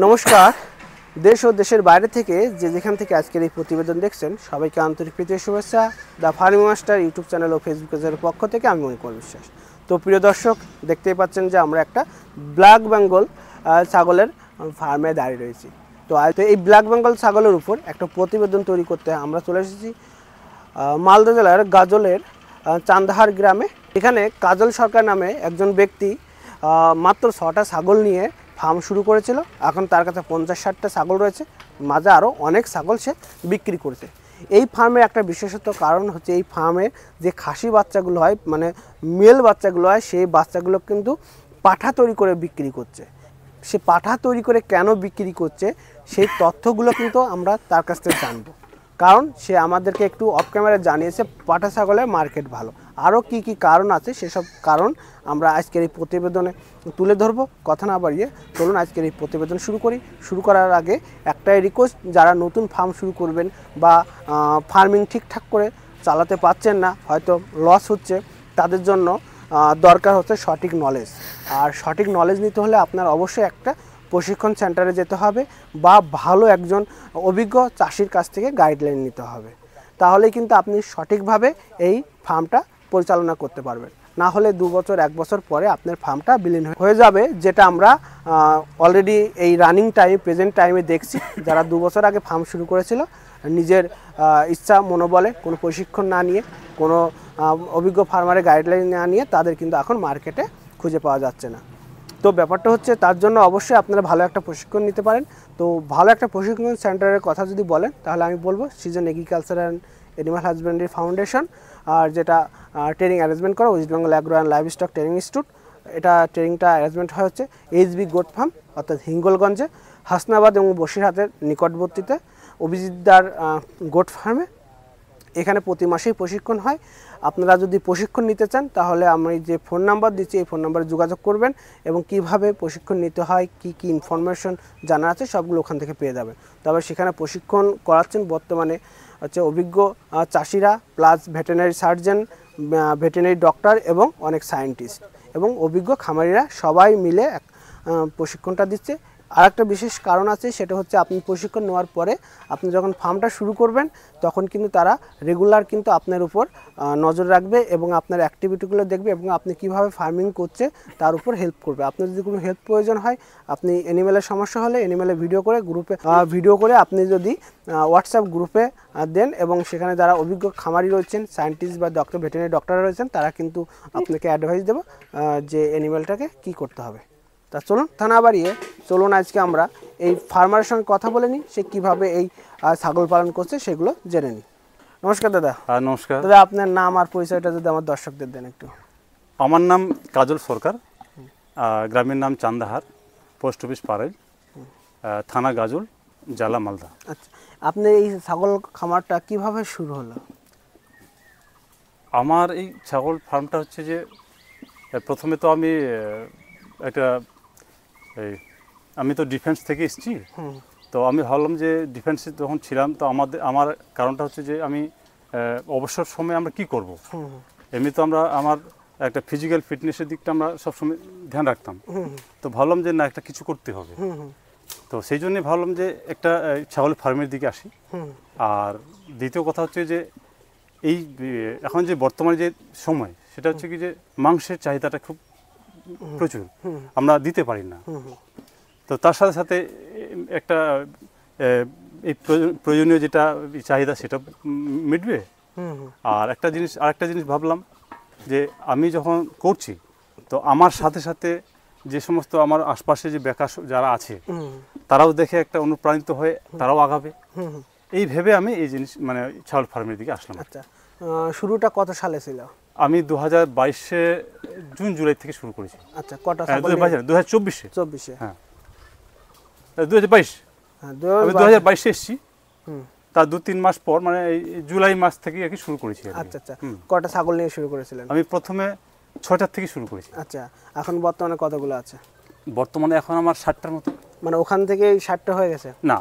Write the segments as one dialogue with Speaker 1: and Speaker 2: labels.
Speaker 1: নমস্কার। দেশ ও দেশের বাইরে থেকে যেখান থেকে আজকের এই প্রতিবেদন দেখছেন সবাইকে আন্তরিক প্রীতি শুভেচ্ছা। The farming master YouTube channel ও ফেসবুক পেজের পক্ষ থেকে আমি মণিকুমার বিশ্বাস। তো প্রিয় দর্শক, দেখতেই পাচ্ছেন যে আমরা একটা ব্ল্যাক বেঙ্গল ছাগলের ফার্মে দাঁড়িয়ে রয়েছি। তো এই ব্ল্যাক বেঙ্গল ছাগলের উপর একটা প্রতিবেদন তৈরি করতে আমরা চলে এসেছি মালদা জেলার গাজলের চান্দাহার গ্রামে। এখানে কাজল সরকার নামে একজন ব্যক্তি মাত্র 6টা ছাগল নিয়ে ফার্ম শুরু করেছিল। এখন তার কাছে 50-60টা ছাগল রয়েছে, মাঝে আরও অনেক ছাগল সে বিক্রি করেছে। এই ফার্মের একটা বিশেষত কারণ হচ্ছে এই ফার্মের যে খাসি বাচ্চাগুলো হয়, মানে মেল বাচ্চাগুলো হয়, সেই বাচ্চাগুলো কিন্তু পাঠা তৈরি করে বিক্রি করছে। সে পাঠা তৈরি করে কেন বিক্রি করছে সেই তথ্যগুলো কিন্তু আমরা তার কাছ থেকে জানবো, কারণ সে আমাদেরকে একটু অফ ক্যামেরা জানিয়েছে পাঠা ছাগলের মার্কেট ভালো। আরও কি কি কারণ আছে সেসব কারণ আমরা আজকের এই প্রতিবেদনে তুলে ধরবো। কথা না বাড়িয়ে চলুন আজকের এই প্রতিবেদন শুরু করি। শুরু করার আগে একটাই রিকোয়েস্ট, যারা নতুন ফার্ম শুরু করবেন বা ফার্মিং ঠিকঠাক করে চালাতে পারছেন না, হয়তো লস হচ্ছে, তাদের জন্য দরকার হচ্ছে সঠিক নলেজ। আর সঠিক নলেজ নিতে হলে আপনার অবশ্যই একটা প্রশিক্ষণ সেন্টারে যেতে হবে বা ভালো একজন অভিজ্ঞ চাষির কাছ থেকে গাইডলাইন নিতে হবে। তাহলেই কিন্তু আপনি সঠিকভাবে এই ফার্মটা পরিচালনা করতে পারবেন। না হলে 2 বছর 1 বছর পরে আপনার ফার্মটা বিলীন হয়ে যাবে, যেটা আমরা অলরেডি এই রানিং টাইম প্রেজেন্ট টাইমে দেখছি। যারা 2 বছর আগে ফার্ম শুরু করেছিল নিজের ইচ্ছা মনোবলে, কোনো প্রশিক্ষণ না নিয়ে, কোনো অভিজ্ঞ ফার্মারের গাইডলাইন না নিয়ে, তাদের কিন্তু এখন মার্কেটে খুঁজে পাওয়া যাচ্ছে না। তো ব্যাপারটা হচ্ছে, তার জন্য অবশ্যই আপনারা ভালো একটা প্রশিক্ষণ নিতে পারেন। তো ভালো একটা প্রশিক্ষণ সেন্টারের কথা যদি বলেন, তাহলে আমি বলবো season agriculture and animal husbandry foundation, আর যেটা ট্রেনিং অ্যারেঞ্জমেন্ট করে West Bengal agro and livestock training institute. এটা ট্রেনিংটা অ্যারেঞ্জমেন্ট হয় হচ্ছে এইচবি গোট ফার্ম, অর্থাৎ হিঙ্গলগঞ্জে, হাসনাবাদ এবং বসিরহাটের নিকটবর্তীতে অভিজিৎদার গোট ফার্মে। এখানে প্রতি মাসেই প্রশিক্ষণ হয়। আপনারা যদি প্রশিক্ষণ নিতে চান তাহলে আমি যে ফোন নাম্বার দিচ্ছি এই ফোন নাম্বারে যোগাযোগ করবেন এবং কিভাবে প্রশিক্ষণ নিতে হয়, কি কি ইনফরমেশন জানা আছে, সবগুলো ওখান থেকে পেয়ে যাবেন। তবে সেখানে প্রশিক্ষণ করাচ্ছেন বর্তমানে হচ্ছে অভিজ্ঞ চাষিরা, plus veterinary surgeon, veterinary doctor এবং অনেক সায়েন্টিস্ট এবং অভিজ্ঞ খামারিরা সবাই মিলে প্রশিক্ষণটা দিচ্ছে। আর একটা বিশেষ কারণ আছে, সেটা হচ্ছে আপনি প্রশিক্ষণ নেওয়ার পরে আপনি যখন ফার্মটা শুরু করবেন তখন কিন্তু তারা রেগুলার কিন্তু আপনার উপর নজর রাখবে এবং আপনার অ্যাক্টিভিটিগুলো দেখবে এবং আপনি কিভাবে ফার্মিং করছে তার উপর হেল্প করবে। আপনার যদি কোনো হেল্প প্রয়োজন হয়, আপনি অ্যানিমেলের সমস্যা হলে অ্যানিমেলের ভিডিও করে গ্রুপে আপনি যদি হোয়াটসঅ্যাপ গ্রুপে দেন এবং সেখানে যারা অভিজ্ঞ খামারি রয়েছেন, সায়েন্টিস্ট বা ভেটেরিনারি ডক্টর রয়েছেন, তারা কিন্তু আপনাকে অ্যাডভাইস দেবে যে অ্যানিমেলটাকে কী করতে হবে। তা চলুন না বাড়িয়ে চলুন আজকে আমরা এই ফার্মারের সঙ্গে কথা বলে নিই, সে কীভাবে এই ছাগল পালন করছে সেগুলো জেনে নিই। নমস্কার দাদা।
Speaker 2: নমস্কার
Speaker 1: দাদা, আপনার নাম আর পরিচয়টা যদি আমার দর্শকদের দেন একটু।
Speaker 2: আমার নাম কাজল সরকার, গ্রামের নাম চান্দাহার, পোস্ট অফিস পাড়াইল, থানা গাজল, জেলা মালদা।
Speaker 1: আচ্ছা, আপনি এই ছাগল খামারটা কিভাবে শুরু হলো?
Speaker 2: আমার এই ছাগল ফার্মটা হচ্ছে যে প্রথমে তো আমি আমি তো ডিফেন্স থেকে এসেছি। তো আমি ভাবলাম যে ডিফেন্সে যখন ছিলাম তো আমার কারণটা হচ্ছে যে আমি অবসর সময়ে আমরা কি করব। এমনি তো আমার একটা ফিজিক্যাল ফিটনেসের দিকটা আমরা সবসময় ধ্যান রাখতাম। তো ভাবলাম যে না, একটা কিছু করতে হবে। তো সেই জন্যে ভাবলাম যে একটা ছাগল ফার্মের দিকে আসি। আর দ্বিতীয় কথা হচ্ছে যে এই এখন যে বর্তমানে যে সময়, সেটা হচ্ছে কি যে মাংসের চাহিদাটা খুব প্রচুর, আমরা দিতে পারি না। তো তার সাথে সাথে একটা এই প্রয়োজনীয় যেটা চাহিদা সেটা মিটবে। আর আরেকটা জিনিস ভাবলাম যে আমি যখন করছি তো আমার সাথে সাথে যে সমস্ত আমার আশপাশে যে বেকার যারা আছে তারাও দেখে একটা অনুপ্রাণিত হয়ে তারাও আগাবে, এই ভেবে আমি এই জিনিস মানে ছাগল ফার্মের দিকে আসলাম।
Speaker 1: আচ্ছা, শুরুটা কত সালে ছিল?
Speaker 2: আমি 2022 জুন জুলাই থেকে শুরু করেছি।
Speaker 1: আচ্ছা, কটা?
Speaker 2: 2024 হ্যাঁ, 2022 আমি 2022 এসেছি। তার 2-3 মাস পর মানে এই জুলাই মাস থেকে আর কি শুরু করেছি।
Speaker 1: আচ্ছা আচ্ছা, কটা ছাগল নিয়ে শুরু করেছিলেন?
Speaker 2: আমি প্রথমে 6টার থেকে শুরু করেছি।
Speaker 1: আচ্ছা, এখন বর্তমানে কতগুলো আছে?
Speaker 2: বর্তমানে এখন আমার 60টার মতো।
Speaker 1: মানে ওখান থেকে 60টা হয়ে গেছে?
Speaker 2: না,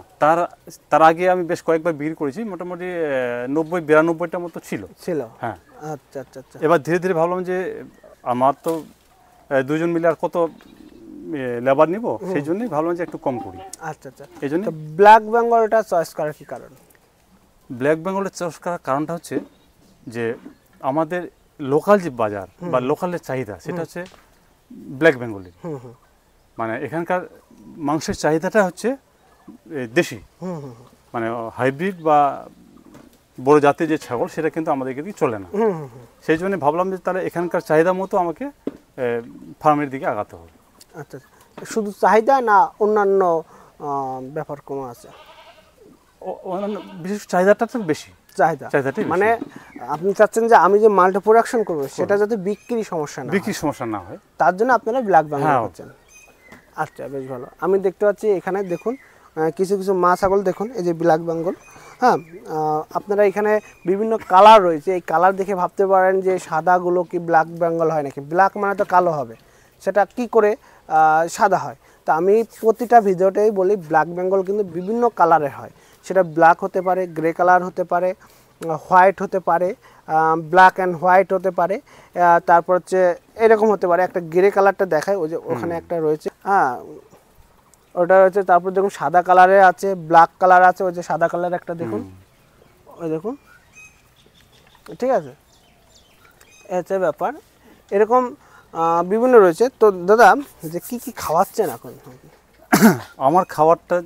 Speaker 2: তার আগে আমি বেশ কয়েকবার বিক্রি করেছি, মোটামুটি 90-92টার মতো ছিল। হ্যাঁ। আচ্ছা আচ্ছা আচ্ছা। এবার ধীরে ধীরে ভাবলাম যে আমার তো দুজন মিলে আর কত লেবার নিব, সেই জন্যই ভাবলাম যে একটু কম করি।
Speaker 1: আচ্ছা আচ্ছা,
Speaker 2: এই জন্য
Speaker 1: তো ব্ল্যাক বেঙ্গলটা চয়েস করার কি কারণ?
Speaker 2: ব্ল্যাক বেঙ্গলের চাষ করার কারণটা হচ্ছে যে আমাদের লোকাল যে বাজার বা লোকালের চাহিদা সেটা হচ্ছে ব্ল্যাক বেঙ্গলের। মানে এখানকার মাংসের চাহিদাটা হচ্ছে দেশি, মানে হাইব্রিড বা বড় জাতের যে ছাগল সেটা কিন্তু আমাদের এদিকে চলে না। সেই জন্য ভাবলাম যে তাহলে এখানকার চাহিদা মতো আমাকে ফার্মের দিকে আগাতে হবে।
Speaker 1: আচ্ছা, শুধু চাহিদা না অন্যান্য ব্যাপার কোনো আছে?
Speaker 2: অন্যান্য বিশেষ চাহিদাটা তো বেশি,
Speaker 1: চাহিদাটাই মানে আপনি চাচ্ছেন যে আমি যে মালটা প্রোডাকশন করবো সেটা যাতে বিক্রি সমস্যা না হয়, তার জন্য আপনারা ব্ল্যাক বেঙ্গল করছেন। আচ্ছা, বেশ ভালো। আমি দেখতে পাচ্ছি এখানে দেখুন কিছু কিছু মা ছাগল দেখুন, এই যে ব্ল্যাক বেঙ্গল। হ্যাঁ, আপনারা এখানে বিভিন্ন কালার রয়েছে, এই কালার দেখে ভাবতে পারেন যে সাদাগুলো কি ব্ল্যাক বেঙ্গল হয় নাকি। ব্ল্যাক মানে তো কালো হবে, সেটা কি করে সাদা হয়? তা আমি প্রতিটা ভিডিওতেই বলি ব্ল্যাক বেঙ্গল কিন্তু বিভিন্ন কালারের হয়, সেটা ব্ল্যাক হতে পারে, গ্রে কালার হতে পারে, হোয়াইট হতে পারে, ব্ল্যাক অ্যান্ড হোয়াইট হতে পারে, তারপর হচ্ছে এরকম হতে পারে। একটা গ্রে কালারটা দেখায়, ওই যে ওখানে একটা রয়েছে, হ্যাঁ ওটা রয়েছে। তারপর দেখুন সাদা কালারের আছে, ব্ল্যাক কালার আছে, ওই যে সাদা কালার একটা দেখুন, ওই দেখুন, ঠিক আছে, এতে ব্যাপার এরকম বিভিন্ন রয়েছে। তো দাদা যে কি কি খাওয়াচ্ছেন এখন?
Speaker 2: আমার খাবারটা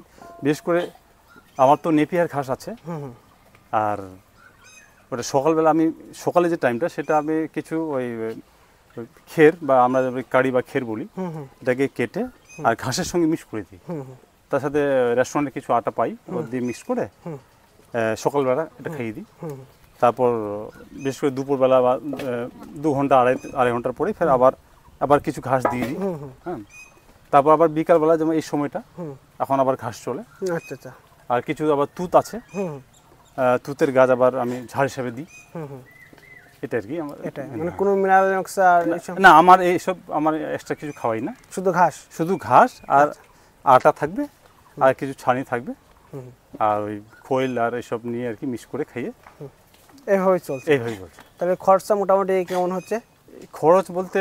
Speaker 2: বিশেষ করে আমার তো নেপিয়ার ঘাস আছে, আর ওটা সকালবেলা আমি সকালে যে টাইমটা সেটা আমি কিছু ওই খের বা আমরা কাড়ি বা খের বলি, এটাকে কেটে আর ঘাসের সঙ্গে মিক্স করে দিই। তার সাথে রেস্টুরেন্টে কিছু আটা পাই, ও দিয়ে মিক্স করে সকালবেলা এটা খাইয়ে দিই। তারপর বিশেষ করে দুপুরবেলা বা 2 ঘন্টা আড়াই ঘন্টার পরে ফের আবার কিছু ঘাস দিয়ে দিই। হ্যাঁ, তারপর আবার বিকালবেলা যেমন এই সময়টা এখন আবার ঘাস চলে।
Speaker 1: আচ্ছা আচ্ছা,
Speaker 2: আর কিছু আবার তুত আছে, তুতের গাছ আবার আমি ঝাড় হিসাবে দিই। এটা আর কি আমার,
Speaker 1: এটা মানে কোনো মিনারেল মিক্সার
Speaker 2: না আমার এইসব আমার এক্সট্রা কিছু খাওয়াই না, শুধু ঘাস আর আটা থাকবে আর কিছু ছানি থাকবে, আর ওই খোল আর এইসব নিয়ে আর কি মিক্স করে খাইয়ে
Speaker 1: এইভাবে চলছে। তবে খরচা মোটামুটি কেমন হচ্ছে?
Speaker 2: খরচ বলতে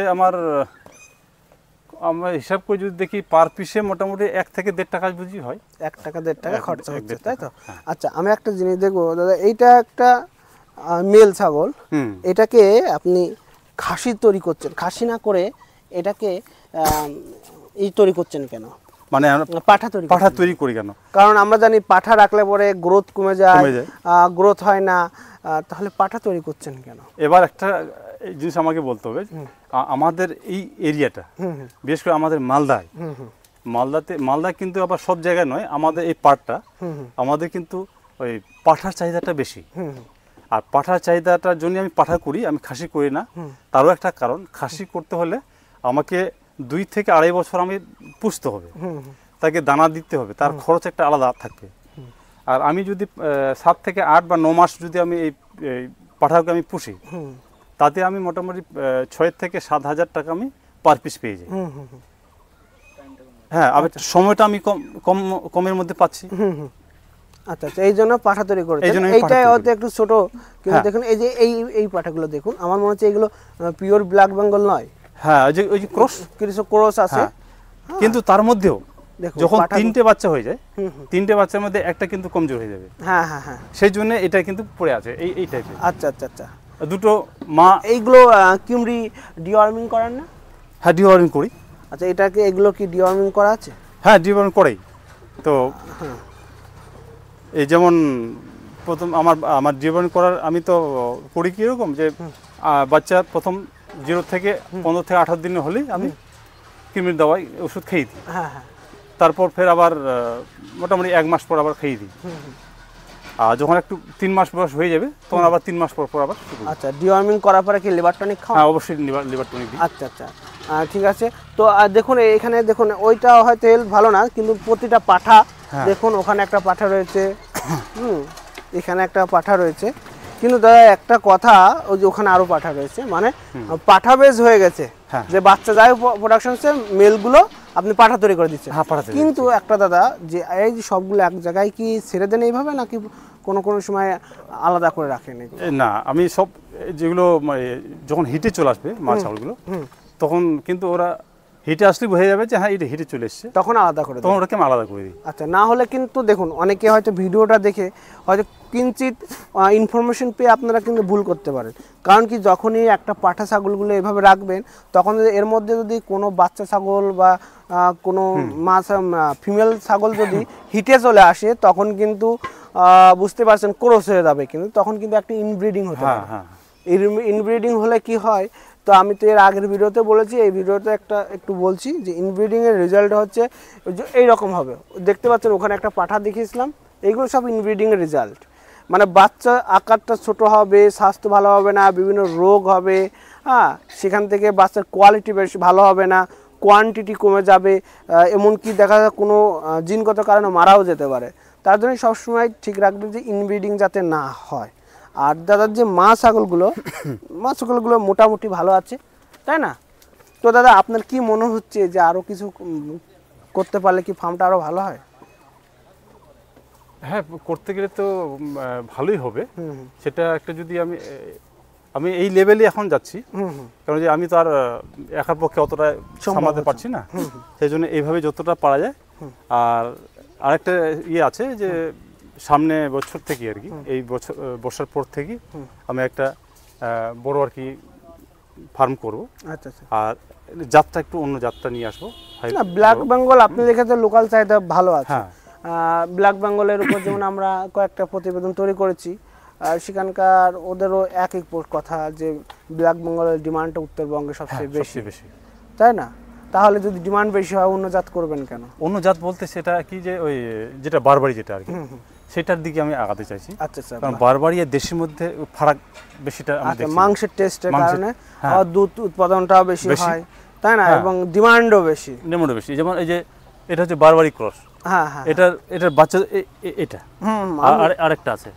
Speaker 2: আমরা হিসাব করে যদি দেখি পার পিসে মোটামুটি 1 থেকে 1.5 টাকা বুঝি হয়।
Speaker 1: 1 টাকা 1.5 টাকা খরচা হচ্ছে, তাই তো? আচ্ছা, আমি একটা জিনিস দেখবো দাদা, এইটা একটা মেল ছাগল, এটাকে আপনি খাসি তৈরি করছেন, খাসি না করে এটাকে তৈরি করছেন কেন?
Speaker 2: মানে পাঠা তৈরি করি কেন?
Speaker 1: কারণ আমরা জানি পাঠা রাখলে পরে গ্রোথ কমে যায়, গ্রোথ হয় না, তাহলে পাঠা তৈরি করছেন কেন?
Speaker 2: এবার একটা জিনিস আমাকে বলতে হবে, আমাদের এই এরিয়াটা বিশেষ করে আমাদের মালদায় কিন্তু আবার সব জায়গায় নয়, আমাদের এই পাটটা আমাদের কিন্তু ওই পাঠার চাহিদাটা বেশি। আর পাঠার চাহিদাটার জন্য আমি পাঠা করি, আমি খাসি করি না। তারও একটা কারণ, খাসি করতে হলে আমাকে 2 থেকে 2.5 বছর আমি পুষতে হবে, তাকে দানা দিতে হবে, তার খরচ একটা আলাদা থাকবে। আর আমি যদি 7 থেকে 8 বা 9 মাস যদি আমি এই পাঠাকে আমি পুষি, তাতে আমি মোটামুটি 6 থেকে 7 হাজার টাকা আমি পার পিস পেয়ে যাই। হ্যাঁ, আমি সময়টা আমি কমের মধ্যে পাচ্ছি।
Speaker 1: আচ্ছা আচ্ছা, এই জন্য পাঠা তৈরি করে। এইটা হয়তো একটু ছোট, কিন্তু দেখুন এই যে এই পাঠাগুলো দেখুন, আমার মনে হচ্ছে এগুলো পিওর ব্ল্যাক বেঙ্গল নয়।
Speaker 2: হ্যাঁ, ওই যে
Speaker 1: ক্রস আছে,
Speaker 2: কিন্তু তার মধ্যেও যখন 3টে বাচ্চা হয়ে যায়, 3টে বাচ্চার মধ্যে একটা কিন্তু কমজোর হয়ে যাবে।
Speaker 1: হ্যাঁ হ্যাঁ হ্যাঁ,
Speaker 2: সেই জন্য এটা কিন্তু পড়ে আছে এই টাইপের।
Speaker 1: আচ্ছা আচ্ছা আচ্ছা,
Speaker 2: দুটো মা
Speaker 1: এইগুলো কিমরি ডিওয়ার্মিং করেন না?
Speaker 2: হ্যাঁ, ডিওয়ার্মিং করি।
Speaker 1: আচ্ছা, এটাকে এগুলো কি ডিওয়ার্মিং করা আছে?
Speaker 2: হ্যাঁ, ডিওয়ার্মিং করেই তো। এই যেমন প্রথম আমার ডিওয়ার্মিং করার আমি তো করি কীরকম যে বাচ্চা প্রথম 0 থেকে 15 থেকে 18 দিনে হলেই আমি কৃমির দাওয়াই ওষুধ খেয়ে দিই।
Speaker 1: হ্যাঁ হ্যাঁ,
Speaker 2: তারপর ফের আবার মোটামুটি 1 মাস পর আবার খেয়ে দিই। আর যখন একটু 3 মাস বয়স হয়ে যাবে তখন আবার 3 মাস পর আবার।
Speaker 1: আচ্ছা, ডিওয়ার্মিং করার পরে কি লিভার টনিক খাও?
Speaker 2: হ্যাঁ, অবশ্যই লিভার টনিক দিই।
Speaker 1: আচ্ছা আচ্ছা, ঠিক আছে। তো দেখুন এখানে দেখুন, ওইটা হয়তো হেলথ ভালো না, কিন্তু প্রতিটা পাঠা দেখুন, ওখানে একটা পাঠা রয়েছে, এখানে একটা পাঠা রয়েছে। কিন্তু দাদা একটা কথা, ওই যে ওখানে আরো পাঠা রয়েছে, মানে পাঠা বেজ হয়ে গেছে, যে বাচ্চা যায় প্রোডাকশনসে মেলগুলো আপনি পাঠা তৈরি করে দিচ্ছেন। কিন্তু একটা দাদা, যে এই যে সবগুলো এক জায়গায় কি ছেড়ে দেন এইভাবে, নাকি কোনো সময় আলাদা করে রাখেন?
Speaker 2: না, আমি সব যেগুলো যখন হিটে চলে আসবে মাছ ছাগলগুলো, তখন কিন্তু ওরা হিটে আসলে বোঝা যাবে যে হ্যাঁ এটা হিটে চলে এসছে,
Speaker 1: তখন আলাদা করে দেন।
Speaker 2: তখন ওটাকে আমি আলাদা করে দিই।
Speaker 1: আচ্ছা, না হলে কিন্তু দেখুন অনেকে হয়তো ভিডিওটা দেখে হয়তো কিঞ্চিত ইনফরমেশন পেয়ে আপনারা কিন্তু ভুল করতে পারেন। কারণ কি, যখনই একটা পাঠা ছাগলগুলো এভাবে রাখবেন, তখন যদি এর মধ্যে যদি কোনো বাচ্চা ছাগল বা কোনো ফিমেল ছাগল যদি হিটে চলে আসে, তখন কিন্তু বুঝতে পারছেন ক্রস হয়ে যাবে, কিন্তু তখন কিন্তু একটা ইনব্রিডিং হতে পারে। ইনব্রিডিং হলে কি হয়, তো আমি তো এর আগের ভিডিওতে বলেছি, এই ভিডিওতে একটু বলছি যে ইনব্রিডিংয়ের রেজাল্ট হচ্ছে এইরকম হবে। দেখতে পাচ্ছেন ওখানে একটা পাঠা দেখিয়েছিলাম, এইগুলো সব ইনব্রিডিংয়ের রেজাল্ট। মানে বাচ্চা আকারটা ছোট হবে, স্বাস্থ্য ভালো হবে না, বিভিন্ন রোগ হবে, হ্যাঁ, সেখান থেকে বাচ্চার কোয়ালিটি বেশি ভালো হবে না, কোয়ান্টিটি কমে যাবে, এমনকি দেখা যায় কোনো জিনগত কারণে মারাও যেতে পারে। তার জন্য সবসময় ঠিক রাখবেন যে ইনব্রিডিং যাতে না হয়। আর দাদার যে মা ছাগলগুলো মোটামুটি ভালো আছে, তাই না? তো দাদা আপনার কি মনে হচ্ছে যে আরও কিছু করতে পারলে কি ফার্মটা আরও ভালো হয়?
Speaker 2: হ্যাঁ, করতে গেলে তো ভালোই হবে। সেটা একটা যদি আমি এই লেভেলে এখন যাচ্ছি, কারণ যে আমি তো আর একার পক্ষে অতটা সামলাতে পারছি না, সেই জন্য এইভাবে যতটা পারা যায়। আর আরেকটা আছে যে সামনে বছর থেকে আর কি, এই বর্ষার পর থেকে আমি একটা বড় আর কি ফার্ম করব।
Speaker 1: আচ্ছা আচ্ছা।
Speaker 2: আর জাতটা একটু অন্য জাতটা নিয়ে আসবো।
Speaker 1: না, ব্ল্যাক বেঙ্গল আপনি দেখেছেন লোকাল চাহিদা ভালো আছে। ব্ল্যাক বেঙ্গলের উপর যেমন আমরা কয়েকটা প্রতিবেদন তৈরি করেছি, আর সেখানকার ওদেরও একই কথা যে ব্ল্যাক বেঙ্গলের ডিমান্ডটা উত্তরবঙ্গে সবচেয়ে বেশি, তাই না? তাহলে যদি ডিমান্ড বেশি হয় অন্য জাত করবেন কেন?
Speaker 2: অন্য জাত বলতে সেটা কি, যে ওই যেটা বারবারি যেটা আর কি, সেটার দিকে আমি আগাতে চাইছি।
Speaker 1: আচ্ছা আচ্ছা।
Speaker 2: কারণ বারবারি আর দেশের মধ্যে ফারাক বেশিটা আমি দেখছি।
Speaker 1: মাংসের টেস্টের কারণে দুধ উৎপাদনটাও বেশি হয়, তাই না? এবং ডিমান্ডও বেশি।
Speaker 2: যেমন এই যে এটা হচ্ছে বারবারি ক্রস, হ্যাঁ হ্যাঁ, এটার বাচ্চা এটা আরেকটা আছে,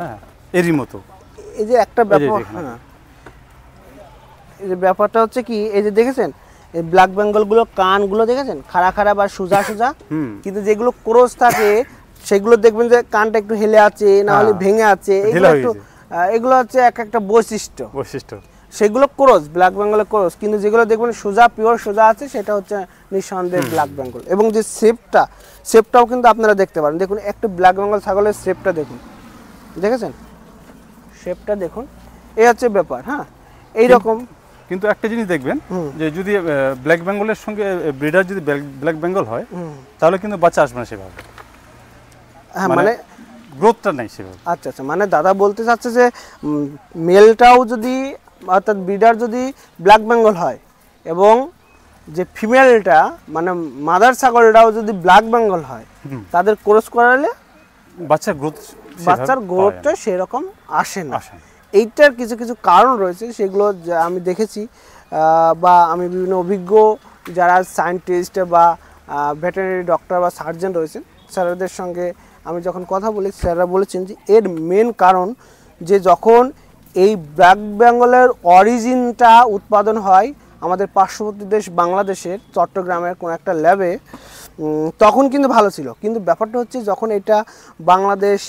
Speaker 2: হ্যাঁ, এরই মতো।
Speaker 1: এই যে একটা ব্যাপার, হ্যাঁ, এই যে ব্যাপারটা হচ্ছে কি, এই যে দেখেছেন এই ব্ল্যাক বেঙ্গলগুলো কানগুলো দেখেছেন খাড়া বা সোজা, কিন্তু যেগুলো ক্রস থাকে সেগুলো দেখবেন যে কানটা একটু হেলে আছে, না হলে ভেঙে আছে, এগুলো হচ্ছে একটা বৈশিষ্ট্য। সেগুলো ক্রস, ব্ল্যাক বেঙ্গলের ক্রস। কিন্তু যেগুলো দেখবেন সোজা, পিওর সোজা আছে, সেটা হচ্ছে নিঃসন্দেহে ব্ল্যাক বেঙ্গল। এবং যে শেপটাও কিন্তু আপনারা দেখতে পারেন। দেখুন একটা ব্ল্যাক বেঙ্গল ছাগলের শেপটা দেখুন, দেখেছেন শেপটা দেখুন, এই হচ্ছে ব্যাপার। হ্যাঁ, এইরকম।
Speaker 2: কিন্তু একটা জিনিস দেখবেন যে যদি ব্ল্যাক বেঙ্গলের সঙ্গে ব্রিডার যদি ব্ল্যাক বেঙ্গল হয়, তাহলে কিন্তু বাচ্চা আসবে না সেভাবে।
Speaker 1: হ্যাঁ, মানে
Speaker 2: গ্রোথটা নাই সেভাবে।
Speaker 1: আচ্ছা আচ্ছা, মানে দাদা বলতে চাচ্ছে যে মেলটাও যদি, অর্থাৎ ব্রিডার যদি ব্ল্যাক বেঙ্গল হয় এবং যে ফিমেলটা মানে মাদার ছাগলটাও যদি ব্ল্যাক বেঙ্গল হয়, তাদের ক্রস করালে বাচ্চার গ্রোথটা সেরকম আসে না। এইটার কিছু কিছু কারণ রয়েছে, সেগুলো আমি দেখেছি বা আমি বিভিন্ন অভিজ্ঞ যারা সায়েন্টিস্ট বা ভেটেরিনারি ডক্টর বা সার্জন রয়েছেন, স্যারদের সঙ্গে আমি যখন কথা বলি, স্যাররা বলেছেন যে এর মেন কারণ যে যখন এই ব্ল্যাক বেঙ্গলের অরিজিনটা উৎপাদন হয় আমাদের পার্শ্ববর্তী দেশ বাংলাদেশের চট্টগ্রামের কোনো একটা ল্যাবে, তখন কিন্তু ভালো ছিল। কিন্তু ব্যাপারটা হচ্ছে যখন এটা বাংলাদেশ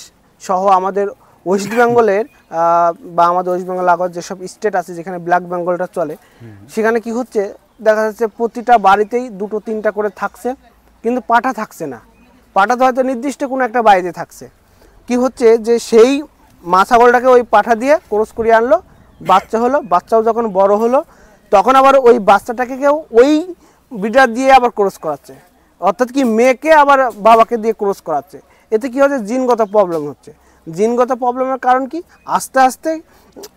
Speaker 1: সহ আমাদের ওয়েস্ট বেঙ্গলের বা আমাদের ওয়েস্ট বেঙ্গল আগত যেসব স্টেট আছে যেখানে ব্ল্যাক বেঙ্গলটা চলে, সেখানে কি হচ্ছে দেখা যাচ্ছে প্রতিটা বাড়িতেই 2-3টা করে থাকছে, কিন্তু পাঠা থাকছে না। পাঠা তো হয়তো নির্দিষ্ট কোনো একটা বাড়িতে থাকছে। কি হচ্ছে যে সেই মা ছাগলটাকে ওই পাঠা দিয়ে ক্রস করিয়ে আনলো, বাচ্চা হলো, বাচ্চাও যখন বড় হলো তখন আবার ওই বাচ্চাটাকে কেউ ওই ব্রিডার দিয়ে আবার ক্রস করাচ্ছে, অর্থাৎ কি মেয়েকে আবার বাবাকে দিয়ে ক্রস করাচ্ছে। এতে কি হচ্ছে, জিনগত প্রবলেম হচ্ছে। জিনগত প্রবলেমের কারণ কি, আস্তে আস্তে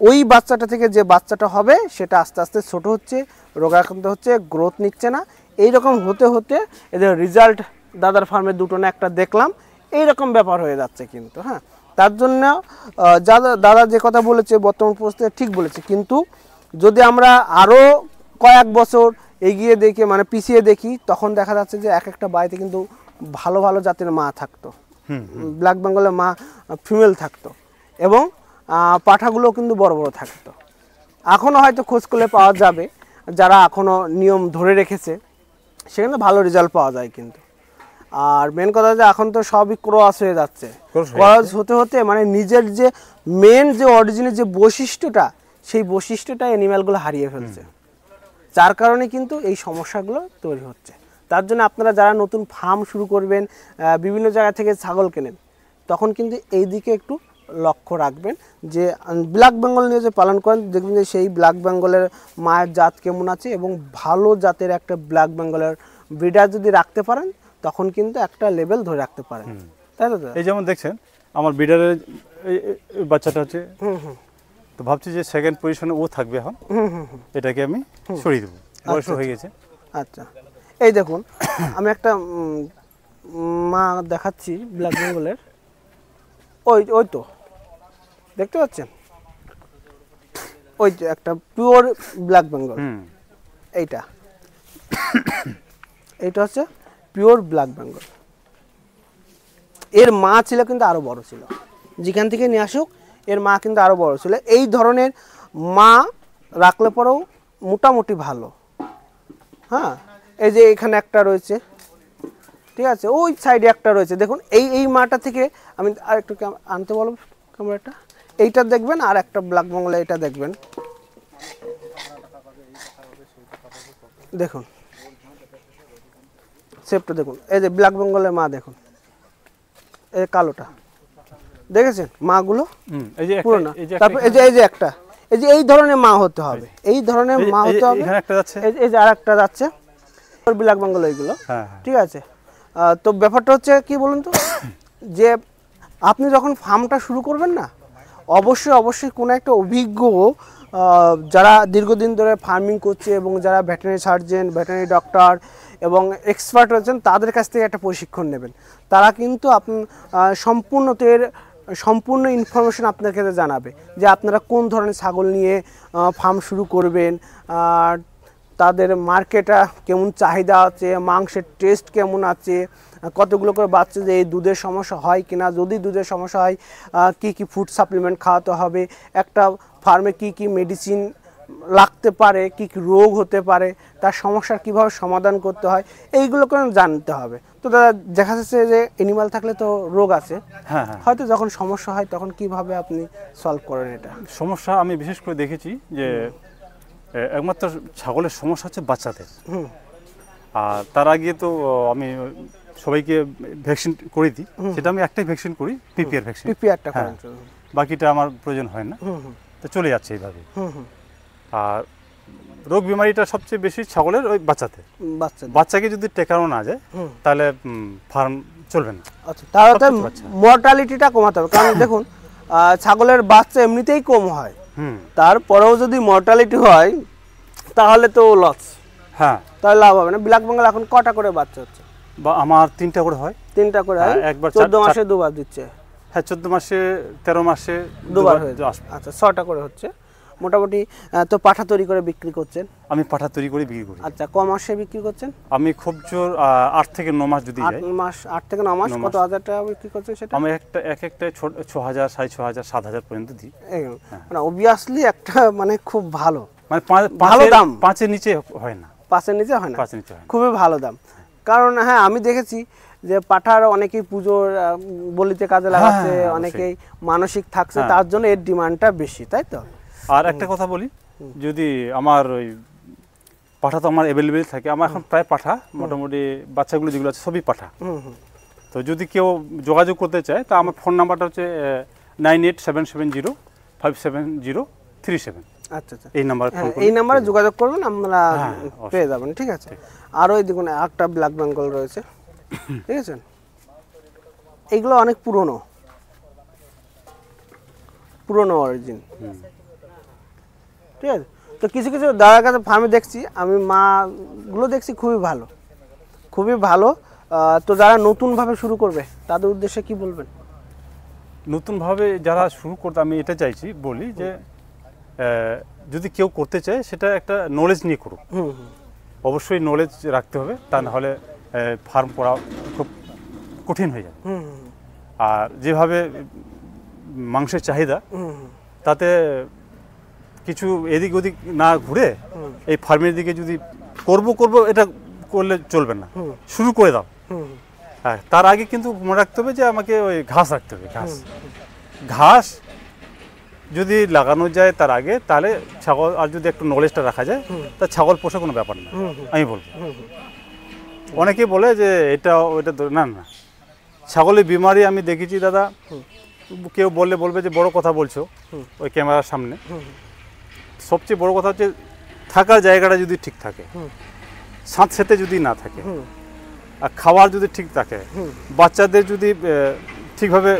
Speaker 1: ওই বাচ্চাটা থেকে যে বাচ্চাটা হবে সেটা আস্তে আস্তে ছোট হচ্ছে, রোগাক্রান্ত হচ্ছে, গ্রোথ নিচ্ছে না। এইরকম হতে হতে এদের রেজাল্ট দাদার ফার্মে দুটো না একটা দেখলাম, এইরকম ব্যাপার হয়ে যাচ্ছে কিন্তু। হ্যাঁ, তার জন্য দাদা যে কথা বলেছে বর্তমান পরিস্থিতি ঠিক বলেছে, কিন্তু যদি আমরা আরও কয়েক বছর এগিয়ে দেখি, মানে পিছিয়ে দেখি, তখন দেখা যাচ্ছে যে এক একটা বাড়িতে কিন্তু ভালো ভালো জাতের মা থাকতো, ব্ল্যাক বেঙ্গলের মা ফিমেল থাকতো, এবং পাঠাগুলো কিন্তু বড় বড় থাকতো। এখনও হয়তো খোঁজ করলে পাওয়া যাবে, যারা এখনও নিয়ম ধরে রেখেছে সেখানে ভালো রেজাল্ট পাওয়া যায় কিন্তু। আর মেন কথা যে এখন তো সবই ক্রস হয়ে যাচ্ছে, ক্রস হতে হতে মানে নিজের যে মেন যে অরিজিনের যে বৈশিষ্ট্যটা, সেই বৈশিষ্ট্যটা অ্যানিম্যালগুলো হারিয়ে ফেলছে। যার কারণে কিন্তু এই সমস্যাগুলো তৈরি হচ্ছে। তার জন্য আপনারা যারা নতুন ফার্ম শুরু করবেন, বিভিন্ন জায়গা থেকে ছাগল কেনেন, তখন কিন্তু এই দিকে একটু লক্ষ্য রাখবেন যে ব্ল্যাক বেঙ্গল নিয়ে যে পালন করেন, দেখবেন যে সেই ব্ল্যাক বেঙ্গলের মায়ের জাত কেমন আছে, এবং ভালো জাতের একটা ব্ল্যাক বেঙ্গলের ব্রিডার যদি রাখতে পারেন তখন কিন্তু একটা লেভেল ধরে রাখতে পারেন, তাই তো?
Speaker 2: এই যেমন দেখছেন আমার বিডারের বাচ্চাটা হচ্ছে, তো ভাবছি যে সেকেন্ড পজিশনে ও থাকবে এখন, এটাকে আমি সরিয়ে দেবো, বয়স হয়ে গেছে।
Speaker 1: আচ্ছা, এই দেখুন আমি একটা মা দেখাচ্ছি ব্ল্যাক বেঙ্গলের, ওই ওই তো দেখতে পাচ্ছেন, ওই যে একটা পিওর ব্ল্যাক বেঙ্গল, এইটা এইটা হচ্ছে পিওর ব্ল্যাক বেঙ্গল। এর মা ছিল কিন্তু আরো বড় ছিল, যেখান থেকে নিয়ে আসুক এর মা কিন্তু আরো বড় ছিল। এই ধরনের মা রাখলে পরেও মোটামুটি ভালো। হ্যাঁ, এই যে এখানে একটা রয়েছে, ঠিক আছে, ওই সাইডে একটা রয়েছে, দেখুন এই মাটা থেকে আমি আর একটু আনতে বলবো ক্যামেরাটা, এইটা দেখবেন, আর একটা ব্ল্যাক বেঙ্গল এটা দেখবেন, দেখুন শেপটা দেখুন, এই যে ব্ল্যাক বেঙ্গলের মা দেখুন, এই কালোটা দেখেছেন মাগুলো পুরো না, তারপর এই যে একটা, এই যে এই ধরনের মা হতে হবে, এই ধরনের মা হতে হবে। এই যে আরেকটা যাচ্ছে ব্ল্যাক বেঙ্গল এইগুলো, ঠিক আছে। তো ব্যাপারটা হচ্ছে কি বলুন তো, যে আপনি যখন ফার্মটা শুরু করবেন না, অবশ্যই কোনো একটা অভিজ্ঞ যারা দীর্ঘদিন ধরে ফার্মিং করছে এবং যারা ভেটেরিনারি সার্জন, ভেটেরিনারি ডক্টর এবং এক্সপার্ট রয়েছেন, তাদের কাছ থেকে একটা প্রশিক্ষণ নেবেন। তারা কিন্তু সম্পূর্ণ ইনফরমেশন আপনাকে জানাবে যে আপনারা কোন ধরনের ছাগল নিয়ে ফার্ম শুরু করবেন, তাদের মার্কেটে কেমন চাহিদা আছে, মাংসের টেস্ট কেমন আছে, কতগুলো করে বাচ্চা, যে এই দুধের সমস্যা হয় কিনা, যদি দুধের সমস্যা হয় কি কি ফুড সাপ্লিমেন্ট খাওয়াতে হবে, একটা ফার্মে কি কি মেডিসিন লাগতে পারে, কি কি রোগ হতে পারে, তার সমস্যার কিভাবে সমাধান করতে হয়, এইগুলো করে জানতে হবে। তো দাদা দেখা যাচ্ছে যে অ্যানিমাল থাকলে তো রোগ আছে, হয়তো যখন সমস্যা হয় তখন কিভাবে আপনি সলভ করেন এটা?
Speaker 2: সমস্যা আমি বিশেষ করে দেখেছি যে একমাত্র ছাগলের সমস্যা হচ্ছে বাচ্চাদের, আর তার আগে তো আমি সবাইকে ভ্যাকসিন করে দিই, সেটা আমি একটাই ভ্যাকসিন করি, পিপিআর ভ্যাকসিন,
Speaker 1: পিপিআরটা করেন,
Speaker 2: বাকিটা আমার প্রয়োজন হয় না, তো চলে যাচ্ছে এইভাবে। আর রোগ বিমারিটা সবচেয়ে বেশি ছাগলের ওই বাচ্চাকে যদি টেকানো না যায় তাহলে ফার্ম চলবে না।
Speaker 1: আচ্ছা, তাহলে মর্টালিটিটা কমাতে হবে, কারণ দেখুন ছাগলের বাচ্চা এমনিতেই কম হয়, তারপরেও যদি মর্টালিটি হয় তাহলে তো লস, তাহলে লাভ হবে না। ব্ল্যাক বেঙ্গল এখন কটা করে বাচ্চা হচ্ছে?
Speaker 2: আমার 3টা করে হয়।
Speaker 1: 3টা করে হয়,
Speaker 2: একবার
Speaker 1: 14 মাসে দুবার দিচ্ছে।
Speaker 2: হ্যাঁ, 14 মাসে 13 মাসে
Speaker 1: দুবার হয়ে যায়। আচ্ছা, 6টা করে হচ্ছে মোটামুটি। তো পাঠা তৈরি করে বিক্রি করছেন?
Speaker 2: আমি পাঠা তৈরি করে বিক্রি করি।
Speaker 1: আচ্ছা, ক মাসে বিক্রি করছেন?
Speaker 2: আমি খুব জোর 8 থেকে 9 মাস যদি যায়।
Speaker 1: 8 থেকে 9 মাস কত হাজার টাকা বিক্রি করছেন সেটা?
Speaker 2: আমি একটা 6000, 6500, 7000 পর্যন্ত দিই।
Speaker 1: মানে অবভিয়াসলি একটা মানে খুব ভালো,
Speaker 2: মানে
Speaker 1: ভালো দাম,
Speaker 2: 5-এর নিচে হয় না।
Speaker 1: 5-এর নিচে হয় না,
Speaker 2: 5-এর নিচে হয় না,
Speaker 1: খুবই ভালো দাম। কারণ হ্যাঁ, আমি দেখেছি যে পাঠার অনেকেই পুজোর বলিতে কাজে লাগাচ্ছে, অনেকেই মানসিক থাকছে, তার জন্য এর ডিমান্ডটা বেশি, তাই তো?
Speaker 2: আর একটা কথা বলি, যদি আমার ওই পাঠা তো আমার অ্যাভেলেবেল থাকে, আমার এখন প্রায় পাঠা মোটামুটি বাচ্চাগুলো যেগুলো আছে সবই পাঠা। তো যদি কেউ যোগাযোগ করতে চায় তা আমার ফোন নাম্বারটা হচ্ছে 9877057037।
Speaker 1: আচ্ছা আচ্ছা,
Speaker 2: এই
Speaker 1: নাম্বারে যোগাযোগ করবেন, আমরা পেয়ে যাবেন, ঠিক আছে। আর ওই দেখুন একটা ব্ল্যাক বেঙ্গল রয়েছে, ঠিক আছে, এইগুলো অনেক পুরনো অরিজিন, ঠিক আছে। তো কিছু দাদার কাছে ফার্মে দেখছি আমি, মাগুলো দেখছি খুবই ভালো। তো যারা নতুনভাবে শুরু করবে তাদের উদ্দেশ্যে কি বলবেন?
Speaker 2: নতুনভাবে যারা শুরু করতে, আমি এটা চাইছি বলি যে যদি কেউ করতে চায় সেটা একটা নলেজ নিয়ে করুক, অবশ্যই নলেজ রাখতে হবে, তা না হলে ফার্ম করা খুব কঠিন হয়ে যাবে। আর যেভাবে মাংসের চাহিদা, তাতে কিছু এদিক ওদিক না ঘুরে এই ফার্মের দিকে যদি করব এটা করলে চলবে না, শুরু করে দাও। হ্যাঁ, তার আগে কিন্তু মনে রাখতে হবে যে আমাকে ওই ঘাস রাখতে হবে, ঘাস যদি লাগানো যায় তার আগে, তাহলে ছাগল, আর যদি একটু নলেজটা রাখা যায়, তা ছাগল পোষা কোনো ব্যাপার না, আমি বলবো। অনেকে বলে যে এটা ওইটা, না না, ছাগলের বিমারি আমি দেখেছি দাদা। কেউ বলবে যে বড় কথা বলছো ওই ক্যামেরার সামনে। সবচেয়ে বড় কথা হচ্ছে থাকার জায়গাটা যদি ঠিক থাকে, সাঁতসেতে যদি না থাকে, আর খাবার যদি ঠিক থাকে, বাচ্চাদের যদি ঠিকভাবে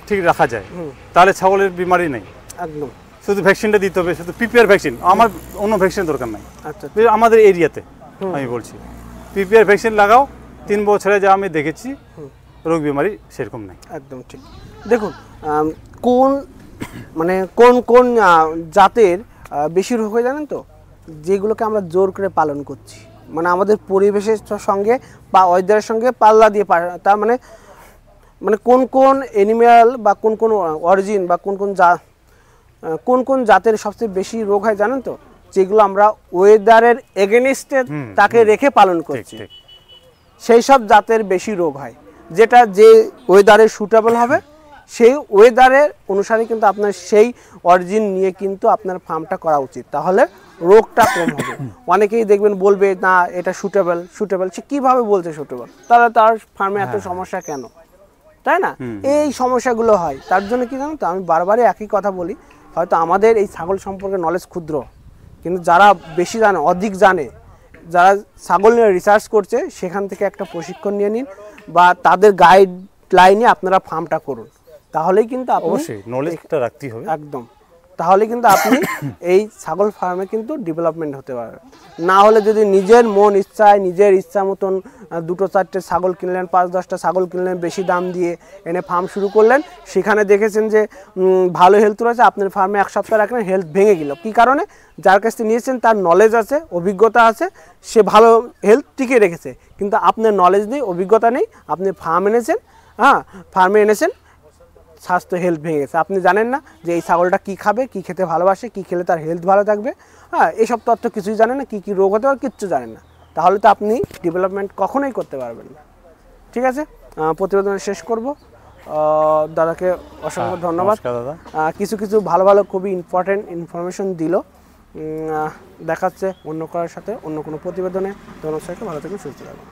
Speaker 2: ঠিক রাখা যায়, তাহলে ছাগলের বিমারি নেই।
Speaker 1: একদম।
Speaker 2: শুধু ভ্যাকসিনটা দিতে হবে, শুধু পিপিআর ভ্যাকসিন, আমার অন্য ভ্যাকসিনের দরকার নাই।
Speaker 1: আচ্ছা,
Speaker 2: আমাদের এরিয়াতে আমি বলছি পিপিআর ভ্যাকসিন লাগাও, 3 বছরে যা আমি দেখেছি রোগ বিমারি সেরকম নাই।
Speaker 1: একদম ঠিক। দেখুন কোন মানে কোন কোন জাতের বেশি রোগ হয় জানেন তো, যেগুলোকে আমরা জোর করে পালন করছি, মানে আমাদের পরিবেশের সঙ্গে বা ওয়েদারের সঙ্গে পাল্লা দিয়ে, তার মানে মানে কোন কোন অ্যানিম্যাল বা কোন কোন অরিজিন বা কোন কোন জাতের সবচেয়ে বেশি রোগ হয় জানেন তো, যেগুলো আমরা ওয়েদারের এগেনিস্টে তাকে রেখে পালন করছি, সেই সব জাতের বেশি রোগ হয়। যেটা যে ওয়েদারে সুটেবল হবে, সেই ওয়েদারের অনুসারে কিন্তু আপনার সেই অরিজিন নিয়ে কিন্তু আপনার ফার্মটা করা উচিত, তাহলে রোগটা কম হবে। অনেকেই দেখবেন বলবে না এটা সুটেবল, সে কীভাবে বলছে সুটেবল, তাহলে তার ফার্মে এত সমস্যা কেন, তাই না? এই সমস্যাগুলো হয়। তার জন্য কি জানো তো, আমি বারবারই একই কথা বলি, হয়তো আমাদের এই ছাগল সম্পর্কে নলেজ ক্ষুদ্র, কিন্তু যারা বেশি জানে, অধিক জানে, যারা ছাগল নিয়ে রিসার্চ করছে, সেখান থেকে একটা প্রশিক্ষণ নিয়ে নিন বা তাদের গাইডলাইনে আপনারা ফার্মটা করুন, তাহলেই কিন্তু
Speaker 2: অবশ্যই নলেজটা রাখতেই হবে।
Speaker 1: একদম, তাহলে কিন্তু আপনি এই ছাগল ফার্মে কিন্তু ডেভেলপমেন্ট হতে পারবে। না হলে যদি নিজের মন ইচ্ছায়, নিজের ইচ্ছা মতন 2-4টে ছাগল কিনলেন, 5-10টা ছাগল কিনলেন, বেশি দাম দিয়ে এনে ফার্ম শুরু করলেন, সেখানে দেখেছেন যে ভালো হেলথ রয়েছে, আপনার ফার্মে 1 সপ্তাহ রাখলেন, হেলথ ভেঙে গেল। কী কারণে? যার কাছ থেকে নিয়েছেন তার নলেজ আছে, অভিজ্ঞতা আছে, সে ভালো হেলথ টিকে রেখেছে, কিন্তু আপনার নলেজ নেই, অভিজ্ঞতা নেই, আপনি ফার্মে এনেছেন, স্বাস্থ্য হেলথ ভেঙে গেছে, আপনি জানেন না যে এই ছাগলটা কী খাবে, কী খেতে ভালোবাসে, কী খেলে তার হেলথ ভালো থাকবে, এইসব তথ্য কিছুই জানেন না, কী কী রোগ হতে পারে কিচ্ছু জানেন না, তাহলে তো আপনি ডেভেলপমেন্ট কখনোই করতে পারবেন না। ঠিক আছে, প্রতিবেদন শেষ করব। দাদাকে অসংখ্য ধন্যবাদ।
Speaker 2: দাদা
Speaker 1: কিছু কিছু ভালো ভালো খুবই ইম্পর্টেন্ট ইনফরমেশন দিল। দেখাচ্ছে অন্য কারোর সাথে অন্য কোনো প্রতিবেদনে। ধন্যবাদ, ভালো থাকুন, সুস্থ থাকুন।